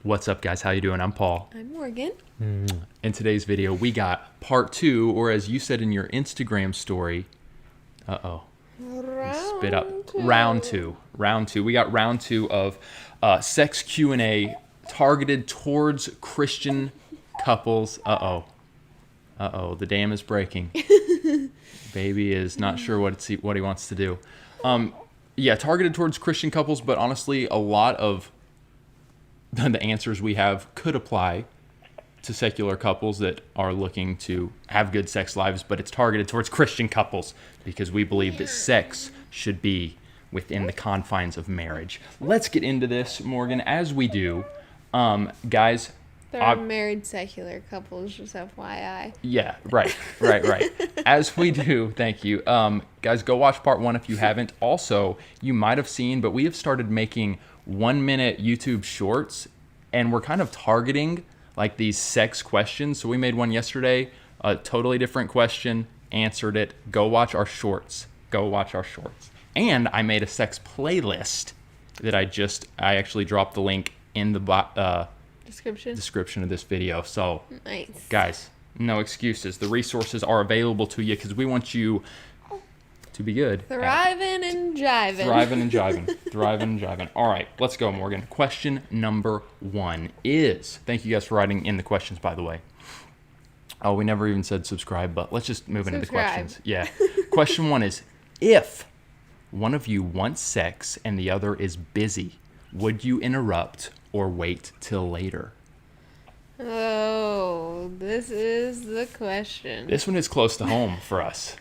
What's up, guys? How you doing? I'm Paul. I'm Morgan. In today's video, we got part 2, or as you said in your Instagram story, spit up. Round two. We got round 2 of sex Q&A targeted towards Christian couples. The dam is breaking. Baby is not sure what he wants to do. Targeted towards Christian couples, but honestly, a lot of the answers we have could apply to secular couples that are looking to have good sex lives, but it's targeted towards Christian couples because we believe that sex should be within the confines of marriage. Let's get into this, Morgan. As we do, guys, There are married secular couples, just FYI. Yeah, right. As we do, thank you. Guys, go watch part 1 if you haven't. Also, you might have seen, but we have started making 1-minute YouTube shorts, and we're kind of targeting like these sex questions. So we made one yesterday, a totally different question, answered it. Go watch our shorts. And I made a sex playlist that I actually dropped the link in the description of this video. So nice. Guys, no excuses. The resources are available to you because we want you to be good. Thriving and jiving. All right, let's go, Morgan. Question number 1 is, thank you guys for writing in the questions, by the way. Oh, we never even said subscribe, but let's just move into the questions. Yeah. Question 1 is, if one of you wants sex and the other is busy, would you interrupt or wait till later? Oh, this is the question. This one is close to home for us.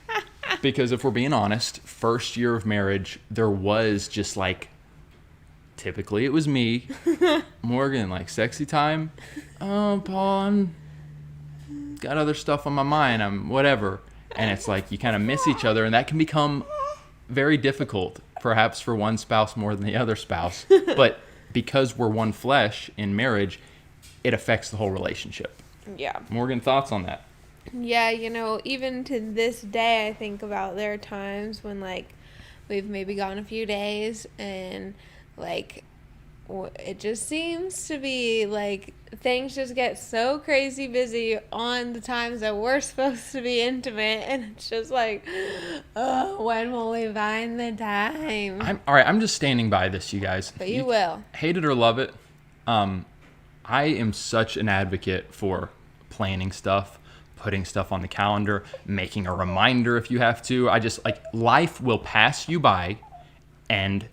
Because if we're being honest, first year of marriage, there was just like, typically it was me, Morgan, like sexy time. Oh, Paul, I'm got other stuff on my mind. I'm whatever. And it's like you kind of miss each other, and that can become very difficult, perhaps for one spouse more than the other spouse. But because we're one flesh in marriage, it affects the whole relationship. Yeah. Morgan, thoughts on that? Yeah, even to this day, I think about there are times when, like, we've maybe gone a few days and, like, it just seems to be, like, things just get so crazy busy on the times that we're supposed to be intimate, and it's just like, oh, when will we find the time? All right, I'm just standing by this, you guys. But you will. Hate it or love it. I am such an advocate for planning stuff, putting stuff on the calendar, making a reminder if you have to. I just, like, life will pass you by, and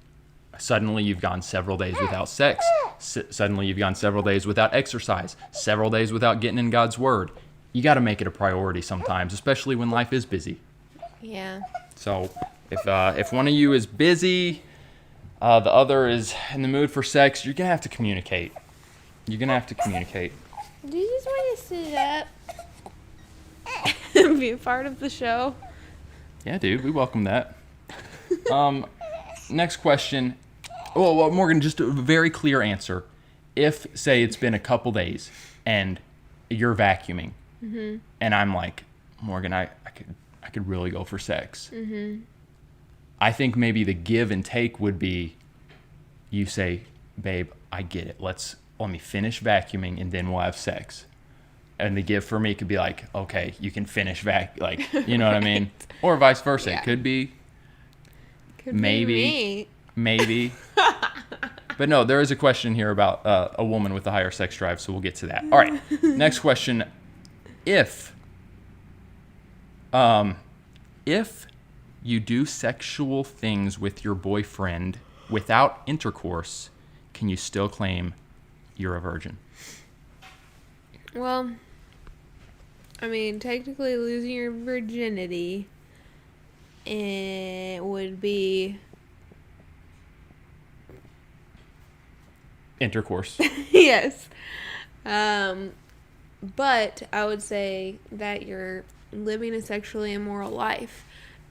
suddenly you've gone several days without sex. Suddenly you've gone several days without exercise, several days without getting in God's word. You got to make it a priority sometimes, especially when life is busy. Yeah. So if one of you is busy, the other is in the mood for sex, you're going to have to communicate. Do you just want to sit up and be a part of the show? Yeah, dude, we welcome that. Next question. Well, Morgan, just a very clear answer. If, say, it's been a couple days and you're vacuuming, and I'm like, Morgan, I could really go for sex. I think maybe the give and take would be, you say, babe, I get it. Let me finish vacuuming and then we'll have sex. And the give for me could be like, okay, you can finish you know what I mean? Or vice versa. Yeah. It could be. Could Maybe. But no, there is a question here about a woman with a higher sex drive, so we'll get to that. All right, next question. If you do sexual things with your boyfriend without intercourse, can you still claim you're a virgin? Well, I mean, technically losing your virginity, it would be Intercourse. yes. But I would say that you're living a sexually immoral life,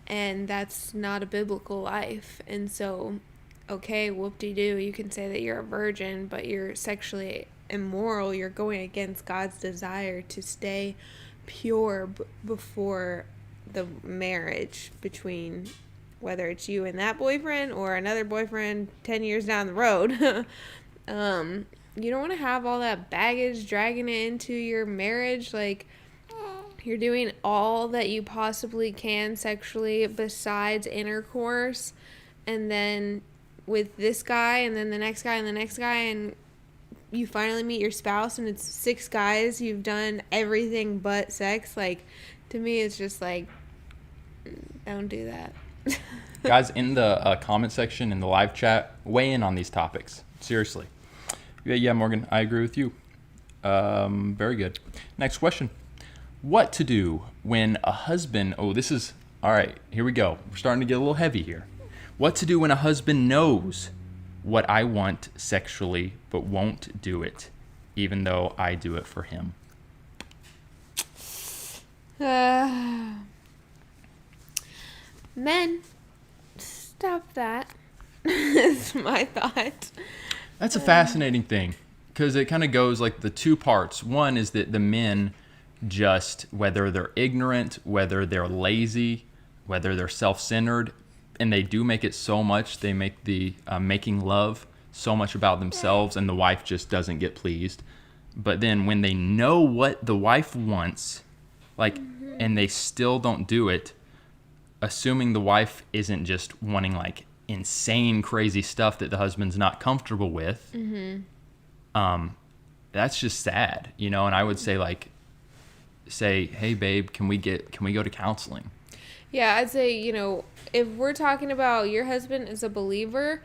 and that's not a biblical life. And so, okay, whoop-de-doo, you can say that you're a virgin, but you're sexually immoral. You're going against God's desire to stay pure before the marriage between whether it's you and that boyfriend or another boyfriend 10 years down the road. you don't want to have all that baggage dragging it into your marriage. Like, you're doing all that you possibly can sexually besides intercourse, and then with this guy and then the next guy and the next guy, and you finally meet your spouse and it's 6 guys, you've done everything but sex. Like, to me, it's just like, don't do that. Guys, in the comment section in the live chat, weigh in on these topics. Seriously. Yeah, Morgan, I agree with you. Very good. Next question. What to do when a husband... Oh, this is... All right, here we go. We're starting to get a little heavy here. What to do when a husband knows what I want sexually but won't do it, even though I do it for him? Men, stop that. Is my thought. That's a fascinating thing, because it kind of goes like the 2 parts. One is that the men just, whether they're ignorant, whether they're lazy, whether they're self-centered, and they do make it so much, they make the making love so much about themselves, and the wife just doesn't get pleased. But then when they know what the wife wants, like, and they still don't do it, assuming the wife isn't just wanting like insane crazy stuff that the husband's not comfortable with, that's just sad, you know. And I would say, like, hey babe, can we go to counseling? Yeah, I'd say, you know, if we're talking about your husband is a believer,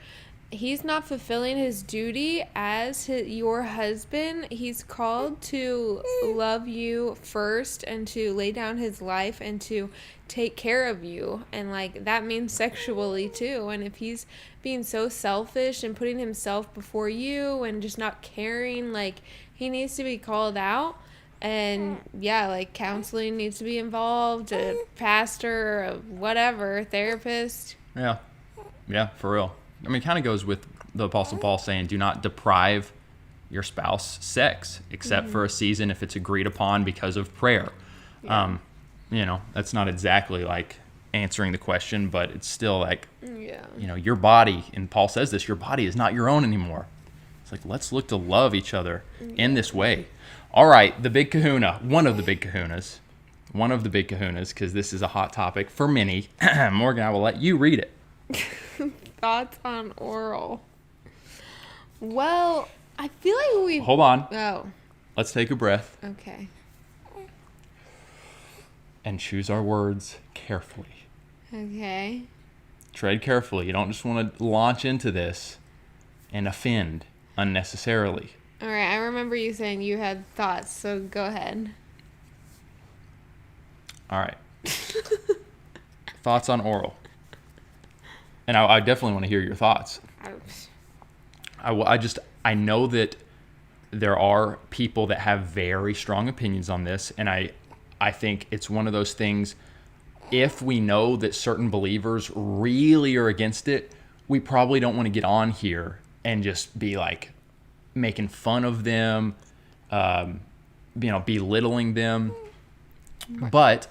he's not fulfilling his duty as your husband. He's called to love you first and to lay down his life and to take care of you. And, like, that means sexually, too. And if he's being so selfish and putting himself before you and just not caring, like, he needs to be called out. And, yeah, like, counseling needs to be involved, a pastor, a whatever, therapist. Yeah, for real. I mean, it kind of goes with the Apostle Paul saying, do not deprive your spouse sex, except for a season if it's agreed upon because of prayer. Yeah. You know, that's not exactly like answering the question, but it's still like, you know, your body, and Paul says this, your body is not your own anymore. It's like, let's look to love each other in this way. All right, the big kahuna, one of the big kahunas, because this is a hot topic for many. Morgan, I will let you read it. Thoughts on oral. Well, I feel like we... Hold on. Oh. Let's take a breath. Okay. And choose our words carefully. Okay. Tread carefully. You don't just want to launch into this and offend unnecessarily. All right, I remember you saying you had thoughts, so go ahead. All right. Thoughts on oral. And I definitely want to hear your thoughts. I know that there are people that have very strong opinions on this, and I think it's one of those things, if we know that certain believers really are against it, we probably don't want to get on here and just be like making fun of them, belittling them. But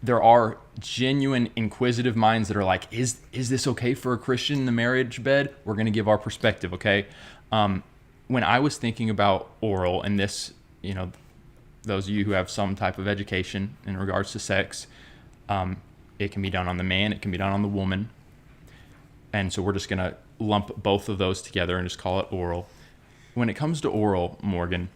there are genuine inquisitive minds that are like, is this okay for a Christian in the marriage bed? We're going to give our perspective, okay? When I was thinking about oral, and this, you know, those of you who have some type of education in regards to sex, it can be done on the man, it can be done on the woman. And so we're just going to lump both of those together and just call it oral. When it comes to oral, Morgan,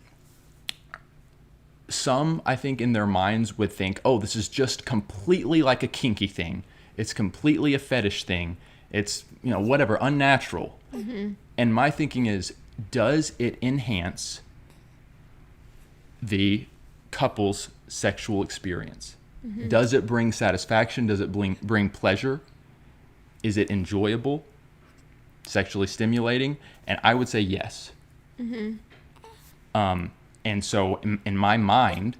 some, I think, in their minds would think, oh, this is just completely like a kinky thing. It's completely a fetish thing. It's, you know, whatever, unnatural. Mm-hmm. And my thinking is, does it enhance the couple's sexual experience? Mm-hmm. Does it bring satisfaction? Does it bring pleasure? Is it enjoyable? Sexually stimulating? And I would say yes. Mm-hmm. And so in my mind,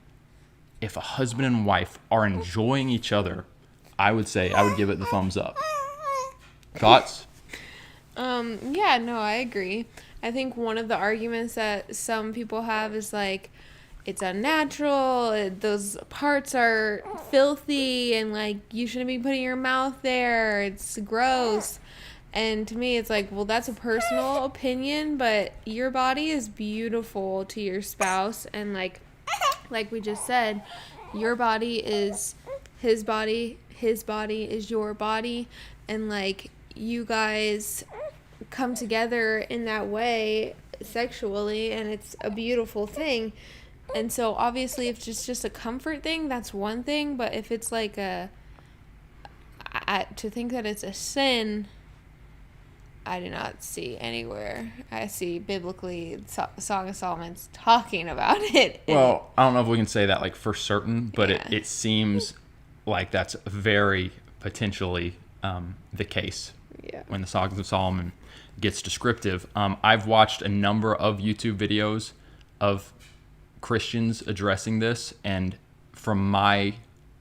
if a husband and wife are enjoying each other, I would say I would give it the thumbs up. Thoughts? Yeah, no, I agree. I think one of the arguments that some people have is like, it's unnatural, those parts are filthy, and like, you shouldn't be putting your mouth there, it's gross. And to me, it's like, well, that's a personal opinion, but your body is beautiful to your spouse. And like we just said, your body is his body is your body. And like, you guys come together in that way sexually, and it's a beautiful thing. And so obviously, if it's just a comfort thing, that's one thing. But if it's like to think that it's a sin, I do not see anywhere. I see biblically Song of Solomon's talking about it. Well, I don't know if we can say that like for certain, but Yeah. it seems like that's very potentially the case. Yeah. When the Songs of Solomon gets descriptive. I've watched a number of YouTube videos of Christians addressing this, and from my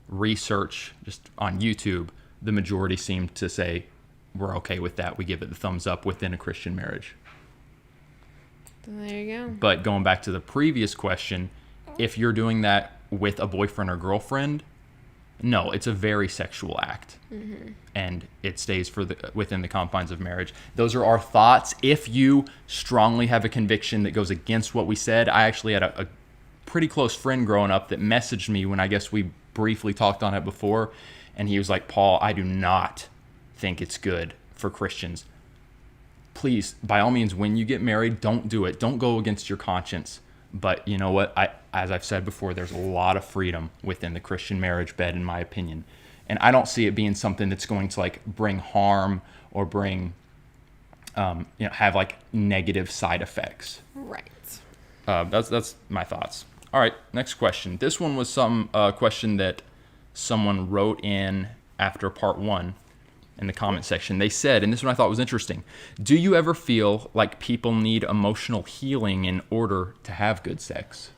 research just on YouTube, the majority seem to say we're okay with that. We give it the thumbs up within a Christian marriage. So there you go. But going back to the previous question, if you're doing that with a boyfriend or girlfriend, no, it's a very sexual act. Mm-hmm. And it stays within the confines of marriage. Those are our thoughts. If you strongly have a conviction that goes against what we said, I actually had a pretty close friend growing up that messaged me when I guess we briefly talked on it before. And he was like, Paul, I do not think it's good for Christians. Please, by all means, when you get married, don't do it. Don't go against your conscience. But you know what? As I've said before, there's a lot of freedom within the Christian marriage bed, in my opinion. And I don't see it being something that's going to like bring harm or bring, have like negative side effects. Right. That's my thoughts. All right, next question. This one was some question that someone wrote in after part 1 in the comment section. They said, and this one I thought was interesting, do you ever feel like people need emotional healing in order to have good sex?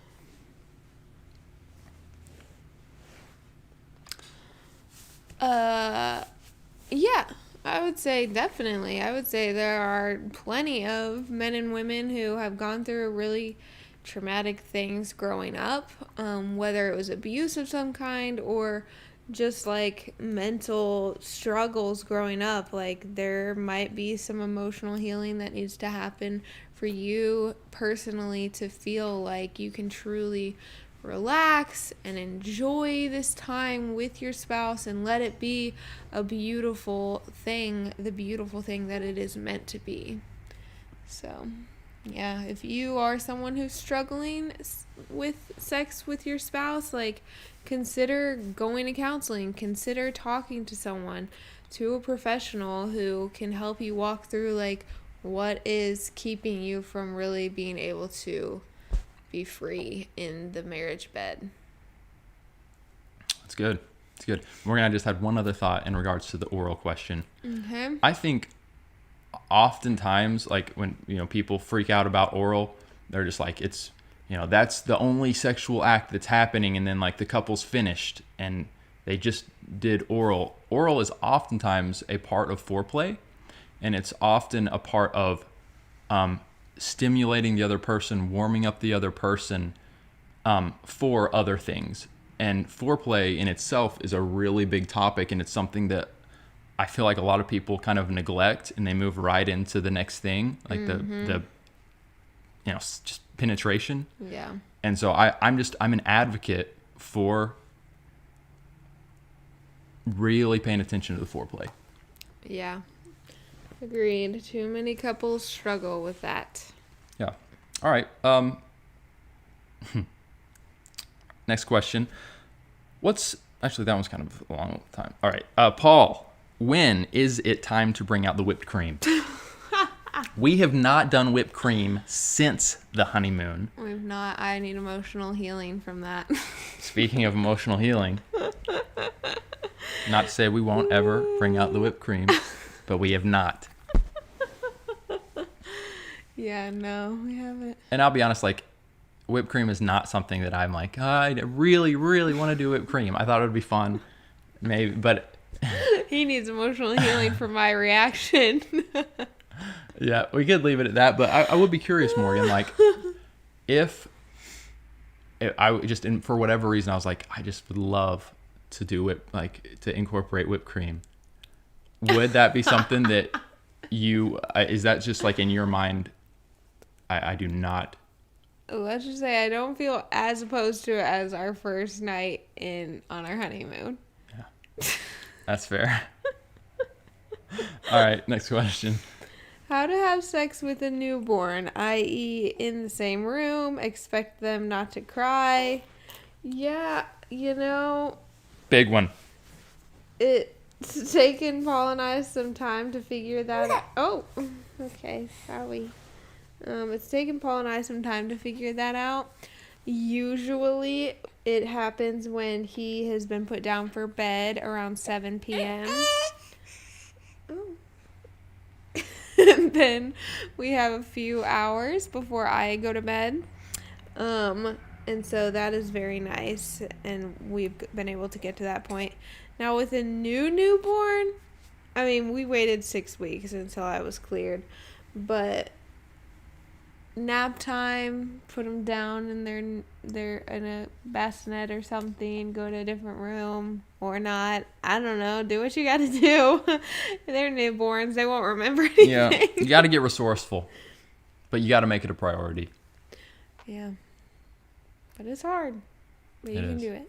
Yeah, I would say definitely. I would say there are plenty of men and women who have gone through really traumatic things growing up, whether it was abuse of some kind or just like mental struggles growing up. Like, there might be some emotional healing that needs to happen for you personally to feel like you can truly relax and enjoy this time with your spouse and let it be a beautiful thing, the beautiful thing that it is meant to be. So yeah, if you are someone who's struggling with sex with your spouse, like, consider going to counseling, consider talking to someone, to a professional who can help you walk through like what is keeping you from really being able to be free in the marriage bed. That's good. It's good. Morgan, I just had one other thought in regards to the oral question. Okay. I think oftentimes, like, when people freak out about oral, they're just like, it's that's the only sexual act that's happening, and then like the couple's finished and they just did oral. Oral is oftentimes a part of foreplay, and it's often a part of stimulating the other person, warming up the other person for other things. And foreplay in itself is a really big topic, and it's something that I feel like a lot of people kind of neglect, and they move right into the next thing, like the just penetration. Yeah. And so I'm an advocate for really paying attention to the foreplay. Yeah. Agreed. Too many couples struggle with that. Yeah. All right. Next question. Actually, that one's kind of a long time. All right. Paul, when is it time to bring out the whipped cream? We have not done whipped cream since the honeymoon. We've not. I need emotional healing from that. Speaking of emotional healing, not to say we won't ever bring out the whipped cream, but we have not. Yeah, no, we haven't. And I'll be honest, like, whipped cream is not something that I'm like, I really, really want to do whipped cream. I thought it would be fun, maybe, but... He needs emotional healing for my reaction. Yeah, we could leave it at that, but I would be curious, Morgan, like, if I just, for whatever reason, I was like, I just would love to do to incorporate whipped cream. Would that be something that is that just like in your mind? I do not. Let's just say I don't feel as opposed to it as our first night on our honeymoon. Yeah, that's fair. All right, next question. How to have sex with a newborn, i.e. in the same room, expect them not to cry. Yeah, Big one. It's taken Paul and I some time to figure that out. Oh, okay, sorry. It's taken Paul and I some time to figure that out. Usually it happens when he has been put down for bed around 7 p.m. Oh. And then we have a few hours before I go to bed. And so that is very nice, and we've been able to get to that point. Now with a newborn, I mean, we waited 6 weeks until I was cleared, but nap time, put them down in they're in a bassinet or something, go to a different room or not. I don't know. Do what you got to do. They're newborns. They won't remember anything. Yeah, you got to get resourceful, but you got to make it a priority. Yeah. But it's hard. But you can do it.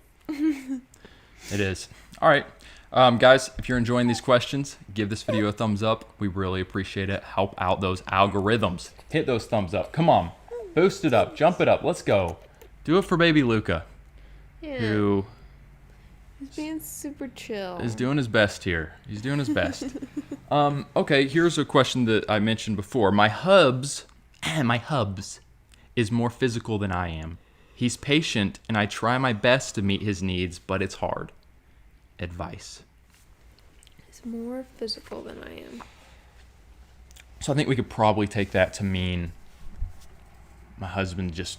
It is. All right. Guys, if you're enjoying these questions, give this video a thumbs up. We really appreciate it. Help out those algorithms. Hit those thumbs up. Come on. Boost it up. Jump it up. Let's go. Do it for baby Luca, who he's being super chill. is doing his best here. He's doing his best. Okay, here's a question that I mentioned before. My hubs is more physical than I am. He's patient, and I try my best to meet his needs, but it's hard. Advice. He's more physical than I am. So I think we could probably take that to mean my husband just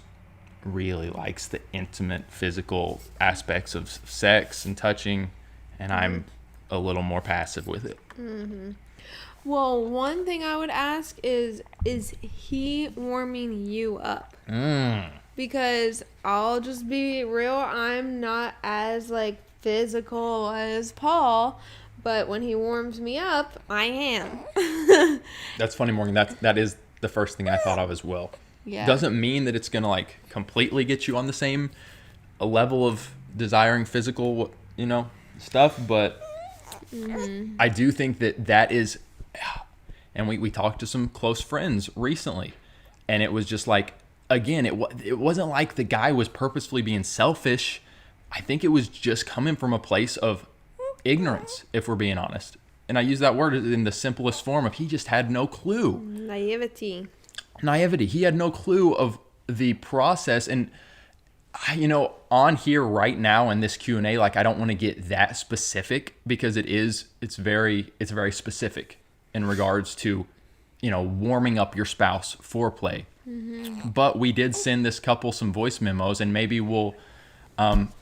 really likes the intimate physical aspects of sex and touching, and I'm a little more passive with it. Mm-hmm. Well, one thing I would ask is he warming you up? Because I'll just be real, I'm not as physical as Paul, but when he warms me up, I am. That's funny, Morgan. That is the first thing I thought of as well. Yeah. Doesn't mean that it's gonna completely get you on the same level of desiring physical, stuff, but I do think that is, and we talked to some close friends recently, and it was just again, it wasn't like the guy was purposefully being selfish. I think it was just coming from a place of ignorance, if we're being honest. And I use that word in the simplest form of he just had no clue. Naivety. He had no clue of the process. And, on here right now in this Q&A, I don't want to get that specific because it's very specific in regards to, warming up your spouse, foreplay. Mm-hmm. But we did send this couple some voice memos, and maybe we'll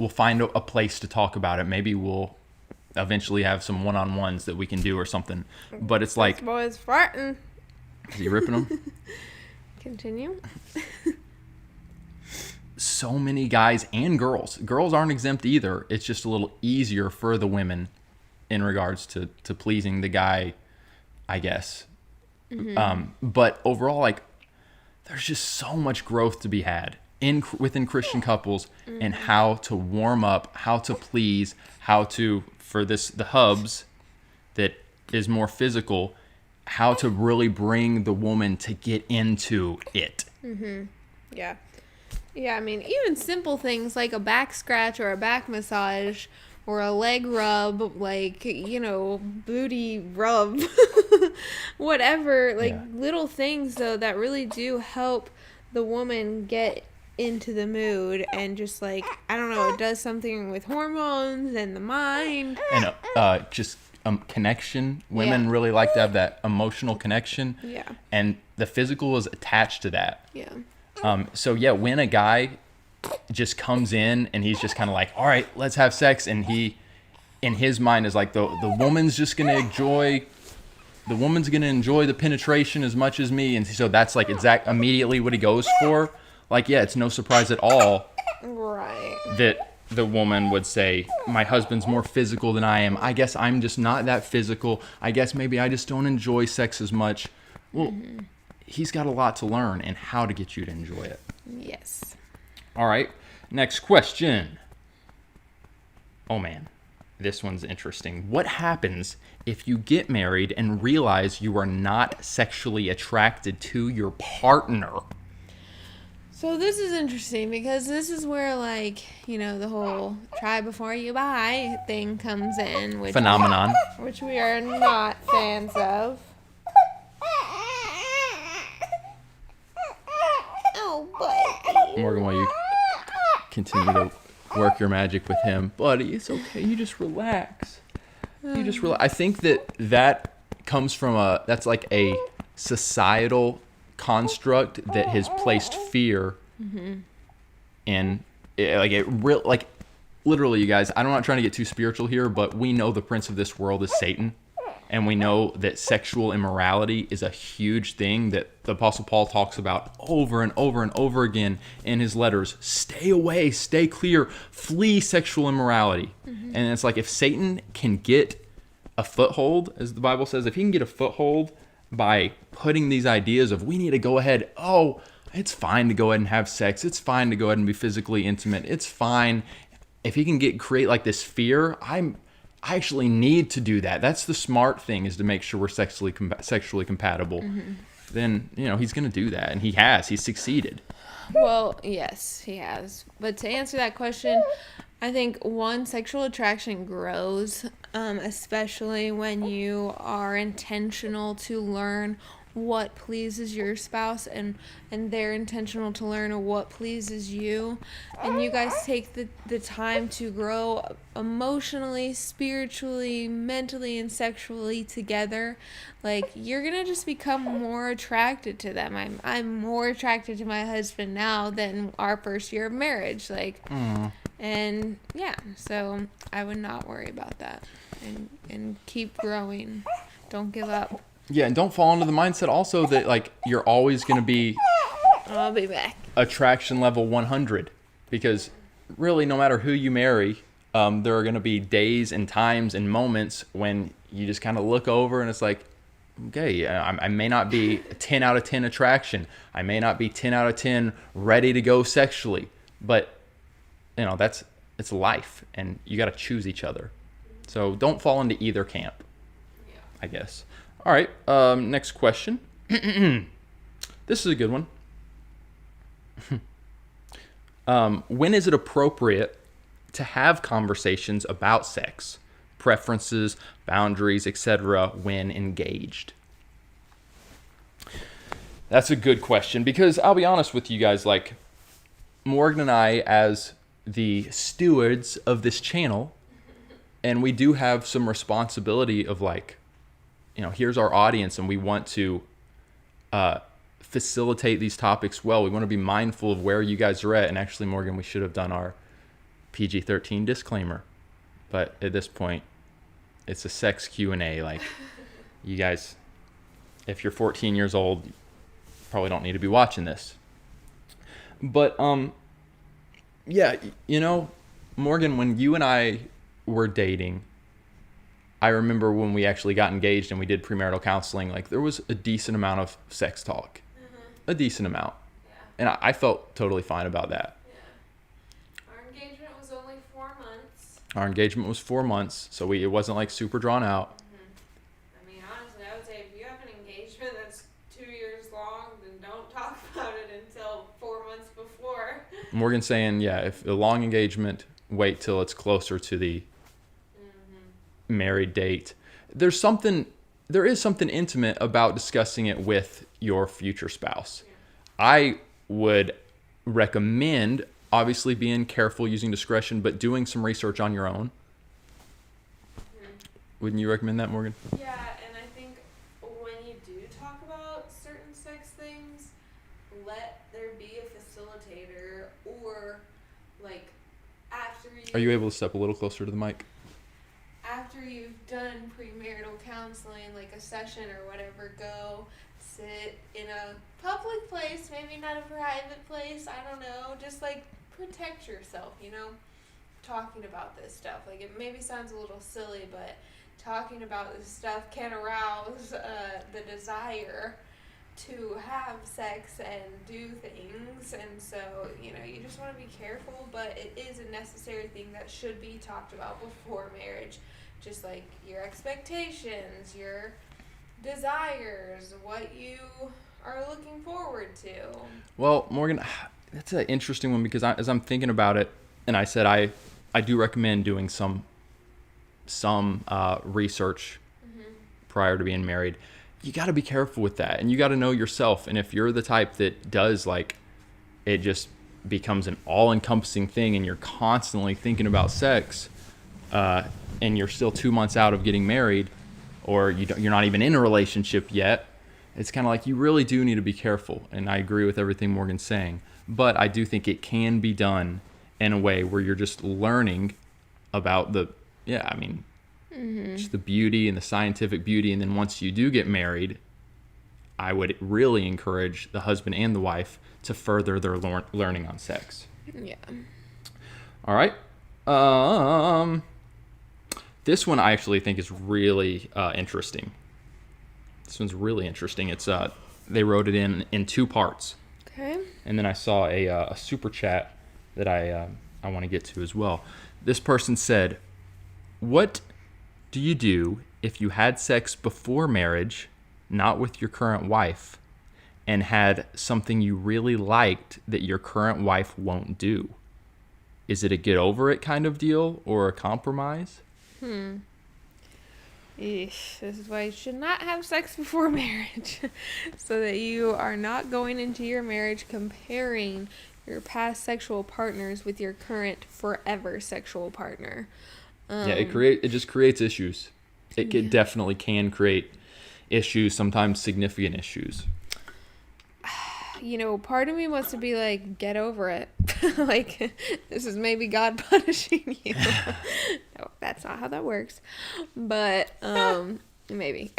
find a place to talk about it. Maybe we'll eventually have some one-on-ones that we can do or something. But it's This boy's farting. Is he ripping them? Continue. So many guys and girls aren't exempt either. It's just a little easier for the women in regards to pleasing the guy, I guess. Mm-hmm. But overall, there's just so much growth to be had within Christian couples, and how to warm up, how to please, how to, for the hubs that is more physical, how to really bring the woman to get into it. Mm-hmm. Yeah. Yeah, I mean, even simple things like a back scratch or a back massage or a leg rub, booty rub, whatever, little things, though, that really do help the woman get into the mood, and just I don't know, it does something with hormones and the mind. And just connection. Women really like to have that emotional connection. Yeah. And the physical is attached to that. Yeah. So when a guy just comes in and he's just kind of all right, let's have sex, and he, in his mind, is the woman's just gonna enjoy the penetration as much as me, and so that's immediately what he goes for. It's no surprise at all, right, that the woman would say, my husband's more physical than I am. I guess I'm just not that physical. I guess maybe I just don't enjoy sex as much. Well, he's got a lot to learn and how to get you to enjoy it. Yes. All right. Next question. Oh, man. This one's interesting. What happens if you get married and realize you are not sexually attracted to your partner? So this is interesting because this is where, like, you know, the whole try before you buy thing comes in. Phenomenon. Which we are not fans of. Oh, buddy. Morgan, while you continue to work your magic with him, buddy, it's okay. You just relax. You just relax. I think that comes from that's like a societal construct that has placed fear in, like literally, you guys. I'm not trying to get too spiritual here, but we know the prince of this world is Satan. And we know that sexual immorality is a huge thing that the Apostle Paul talks about over and over and over again in his letters. Stay away, stay clear, flee sexual immorality. And it's like if Satan can get a foothold, as the Bible says, if he can get a foothold by putting these ideas of we need to go ahead, it's fine to go ahead and have sex. It's fine to go ahead and be physically intimate. It's fine. If he can create like this fear, I actually need to do that. That's the smart thing, is to make sure we're sexually compatible. Then, he's going to do that. And he has. He's succeeded. Well, yes, he has. But to answer that question, I think, sexual attraction grows, especially when you are intentional to learn what pleases your spouse and they're intentional to learn what pleases you, and you guys take the time to grow emotionally, spiritually, mentally, and sexually together. Like, you're gonna just become more attracted to them. I'm more attracted to my husband now than our first year of marriage, and yeah, so I would not worry about that, and keep growing. Don't give up. Yeah, and don't fall into the mindset also that, like, you're always going to be... I'll be back. Attraction level 100. Because really, no matter who you marry, there are going to be days and times and moments when you just kind of look over and it's like, okay, I may not be 10 out of 10 attraction. I may not be 10 out of 10 ready to go sexually. But, it's life, and you got to choose each other. So don't fall into either camp, I guess. All right, next question. This is a good one. When is it appropriate to have conversations about sex, preferences, boundaries, etc. when engaged? That's a good question, because I'll be honest with you guys, like, Morgan and I, as the stewards of this channel, and we do have some responsibility of, like, here's our audience, and we want to facilitate these topics well. We want to be mindful of where you guys are at. And actually, Morgan, we should have done our PG-13 disclaimer. But at this point, it's a sex Q&A. Like, you guys, if you're 14 years old, you probably don't need to be watching this. But, yeah, Morgan, when you and I were dating, I remember when we actually got engaged and we did premarital counseling, like, there was a decent amount of sex talk. A decent amount. Yeah. And I felt totally fine about that. Yeah. Our engagement was only 4 months. Our engagement was 4 months, so it wasn't like super drawn out. I mean, honestly, I would say if you have an engagement that's 2 years long, then don't talk about it until 4 months before. Morgan's saying, yeah, if a long engagement, wait till it's closer to the married date. There is something intimate about discussing it with your future spouse. Yeah. I would recommend, obviously, being careful, using discretion, but doing some research on your own. Wouldn't you recommend that, Morgan? Yeah, and I think when you do talk about certain sex things, let there be a facilitator, or, like, after you... Are you able to step a little closer to the mic? After you've done premarital counseling, like a session or whatever, go sit in a public place, maybe not a private place, I don't know, just, like, protect yourself, talking about this stuff. Like, it maybe sounds a little silly, but talking about this stuff can arouse the desire to have sex and do things. And so, you know, you just want to be careful, but it is a necessary thing that should be talked about before marriage. Just like your expectations, your desires, what you are looking forward to. Well, Morgan, that's an interesting one because as I'm thinking about it, and I said I do recommend doing some research prior to being married. You got to be careful with that, and you got to know yourself. And if you're the type that does, like, it just becomes an all-encompassing thing, and you're constantly thinking about sex, and you're still 2 months out of getting married, or you're not even in a relationship yet, it's kind of like you really do need to be careful. And I agree with everything Morgan's saying, but I do think it can be done in a way where you're just learning about just the beauty and the scientific beauty. And then once you do get married, I would really encourage the husband and the wife to further their learning on sex. Yeah. All right. This one I actually think is really interesting. This one's really interesting. It's they wrote it in 2 parts. Okay. And then I saw a super chat that I want to get to as well. This person said, "What do you do if you had sex before marriage, not with your current wife, and had something you really liked that your current wife won't do? Is it a get over it kind of deal or a compromise?" Eesh, this is why you should not have sex before marriage. So that you are not going into your marriage comparing your past sexual partners with your current forever sexual partner. It just creates issues. It definitely can create issues, sometimes significant issues. You know, part of me wants to be like, get over it. Like, this is maybe God punishing you. No, that's not how that works. But, maybe.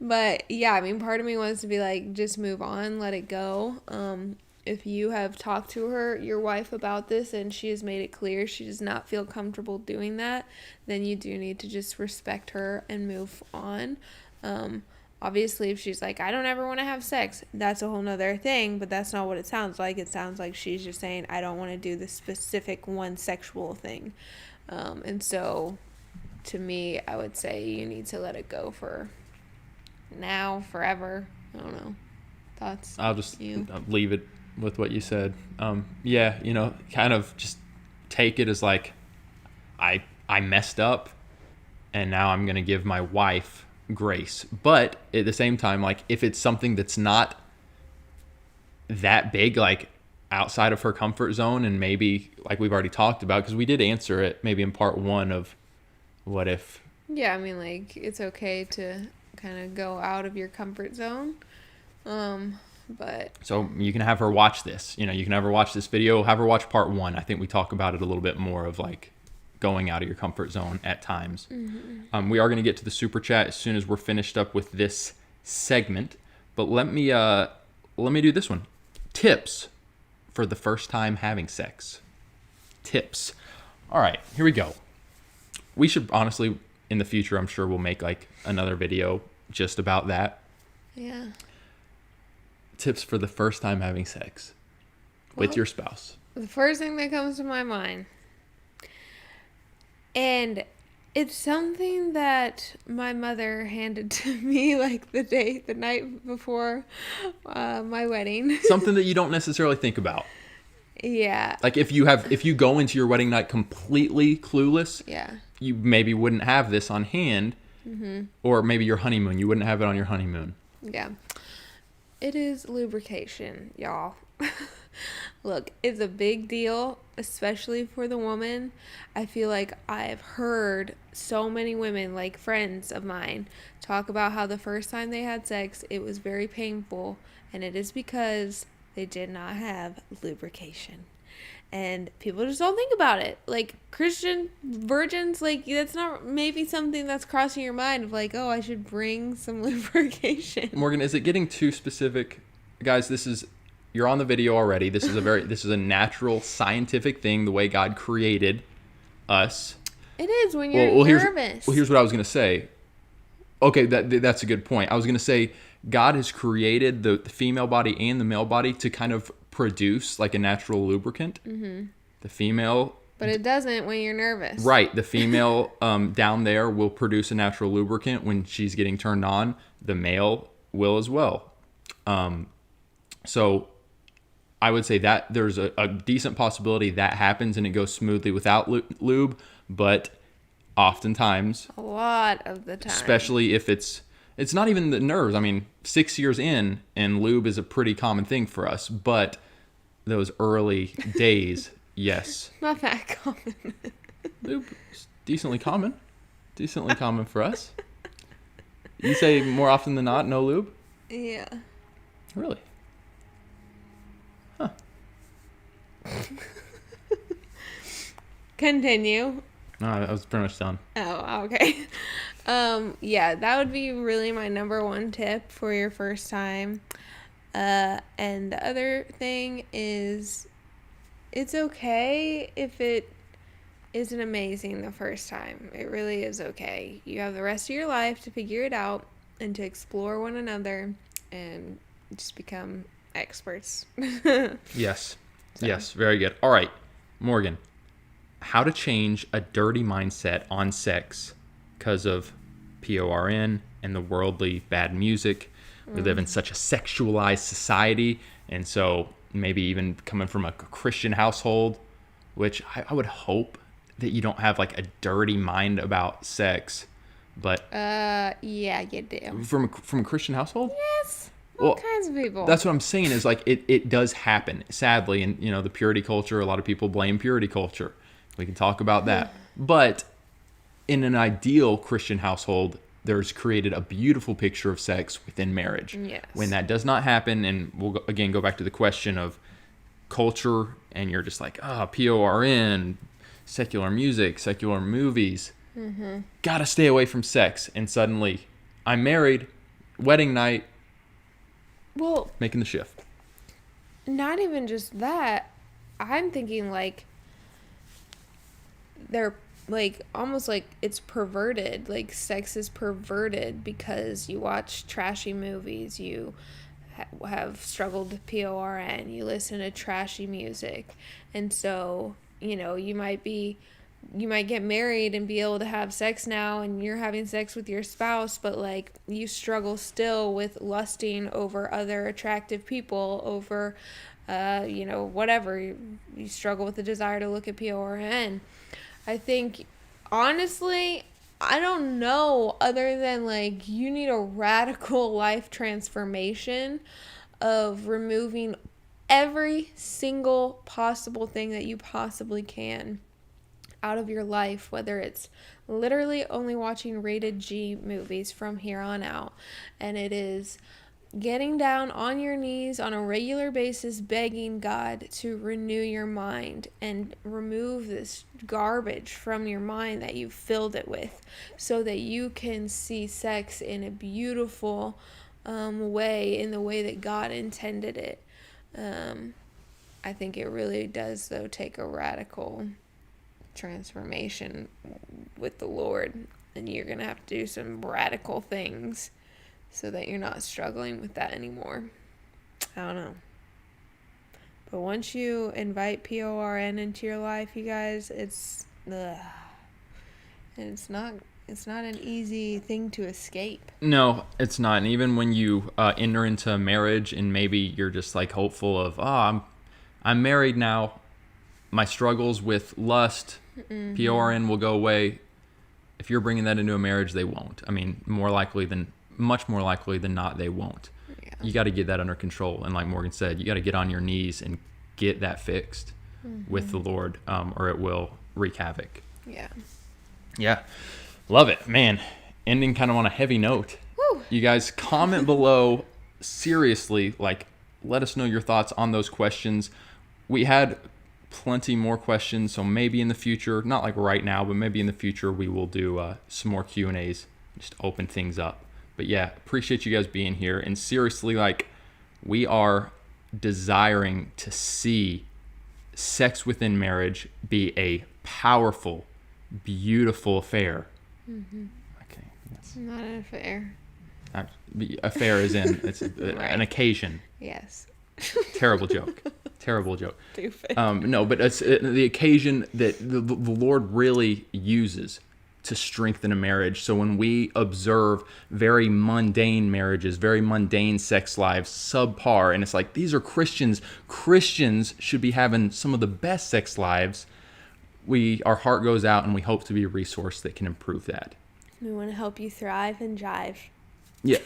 But, yeah, I mean, part of me wants to be like, just move on, let it go. If you have talked to your wife about this, and she has made it clear she does not feel comfortable doing that, then you do need to just respect her and move on. Obviously, if she's like, I don't ever want to have sex, that's a whole nother thing, but that's not what it sounds like. It sounds like she's just saying, I don't want to do this specific one sexual thing. And so, to me, I would say you need to let it go for now, forever. I don't know. Thoughts? I'll just leave it with what you said. Kind of just take it as like, I messed up, and now I'm going to give my wife grace. But at the same time, like, if it's something that's not that big, like outside of her comfort zone, and maybe like we've already talked about, because we did answer it maybe in part 1 of what if. Yeah, I mean, like, it's okay to kind of go out of your comfort zone. But so you can have her watch this. You can have her watch this video, have her watch part 1. I think we talk about it a little bit more of like going out of your comfort zone at times. We are going to get to the super chat as soon as we're finished up with this segment, but let me do this one. Tips for the first time having sex. Tips. All right, here we go. We should honestly, in the future, I'm sure we'll make like another video just about that. Yeah. Tips for the first time having sex with your spouse. The first thing that comes to my mind, and it's something that my mother handed to me like the night before my wedding. Something that you don't necessarily think about. Yeah. Like if you go into your wedding night completely clueless, yeah, you maybe wouldn't have this on hand. Or maybe your honeymoon, you wouldn't have it on your honeymoon. Yeah. It is lubrication, y'all. Look, it's a big deal, especially for the woman. I feel like I've heard so many women, like friends of mine, talk about how the first time they had sex, it was very painful, and it is because they did not have lubrication. And people just don't think about it. Like, Christian virgins, like, that's not maybe something that's crossing your mind of like, oh, I should bring some lubrication. Morgan, is it getting too specific? Guys, this is you're on the video already. This is a natural scientific thing, the way God created us. It is when you're nervous. Here's what I was going to say. Okay, that's a good point. I was going to say God has created the female body and the male body to kind of produce like a natural lubricant. Mm-hmm. The female... But it doesn't when you're nervous. Right. The female down there will produce a natural lubricant when she's getting turned on. The male will as well. So I would say that there's a decent possibility that happens and it goes smoothly without lube, but oftentimes, a lot of the time, especially if it's not even the nerves. I mean, 6 years in and lube is a pretty common thing for us, but those early days, yes. Not that common. Lube is decently common for us. You say more often than not, no lube? Yeah. Really? Huh. Continue. No, I was pretty much done. Oh, okay. Yeah, that would be really my number one tip for your first time. And the other thing is, it's okay if it isn't amazing the first time. It really is okay. You have the rest of your life to figure it out and to explore one another and just become experts. Yes. So. Yes, very good. All right, Morgan, how to change a dirty mindset on sex because of PORN and the worldly bad music. We live in such a sexualized society, and so maybe even coming from a Christian household, which I would hope that you don't have like a dirty mind about sex, but yeah, you do. From a Christian household? Yes. All kinds of people. That's what I'm saying is like it does happen, sadly, and the purity culture, a lot of people blame purity culture. We can talk about that. But in an ideal Christian household, there's created a beautiful picture of sex within marriage. Yes. When that does not happen, and we'll again go back to the question of culture, and you're just like, PORN, secular music, secular movies. Mm-hmm. Gotta stay away from sex. And suddenly, I'm married, wedding night, making the shift. Not even just that. I'm thinking like they're like almost like it's perverted. Like sex is perverted because you watch trashy movies, you have struggled with PORN, you listen to trashy music, and so you might get married and be able to have sex now, and you're having sex with your spouse, but like you struggle still with lusting over other attractive people, over whatever. You struggle with the desire to look at PORN. I think, honestly, I don't know, other than like you need a radical life transformation of removing every single possible thing that you possibly can out of your life, whether it's literally only watching rated G movies from here on out, and it is getting down on your knees on a regular basis, begging God to renew your mind and remove this garbage from your mind that you've filled it with, so that you can see sex in a beautiful way, in the way that God intended it. I think it really does, though, take a radical transformation with the Lord, and you're going to have to do some radical things so that you're not struggling with that anymore. I don't know. But once you invite PORN into your life, you guys, it's not an easy thing to escape. No, it's not. And even when you enter into marriage and maybe you're just like hopeful of, I'm married now, my struggles with lust, PORN will go away. If you're bringing that into a marriage, they won't. I mean, much more likely than not, they won't. Yeah. You got to get that under control. And like Morgan said, you got to get on your knees and get that fixed with the Lord, or it will wreak havoc. Yeah. Yeah. Love it. Man, ending kind of on a heavy note. Woo. You guys comment below. Seriously, like, let us know your thoughts on those questions. We had plenty more questions, so maybe in the future, not like right now, but maybe in the future we will do some more Q&As, just open things up. But yeah, appreciate you guys being here. And seriously, like, we are desiring to see sex within marriage be a powerful, beautiful affair. Okay, that's Not an affair. affair is in it's Right. an occasion. Yes. Terrible joke. Terrible joke. Stupid. No, but it's the occasion that the Lord really uses to strengthen a marriage. So when we observe very mundane marriages, very mundane sex lives, subpar, and it's like, these are Christians. Christians should be having some of the best sex lives. Our heart goes out and we hope to be a resource that can improve that. We want to help you thrive and jive. Yeah,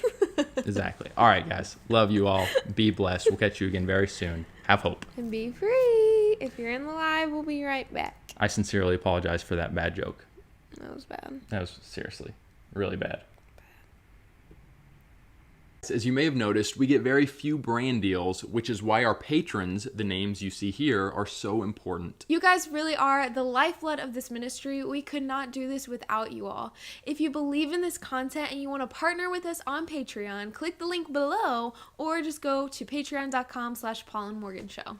exactly. All right, guys. Love you all. Be blessed. We'll catch you again very soon. Have hope. And be free. If you're in the live, we'll be right back. I sincerely apologize for that bad joke. That was bad. That was seriously really bad. As you may have noticed, we get very few brand deals, which is why our patrons, the names you see here, are so important. You guys really are the lifeblood of this ministry. We could not do this without you all. If you believe in this content and you want to partner with us on Patreon, click the link below or just go to patreon.com/paulandmorganshow.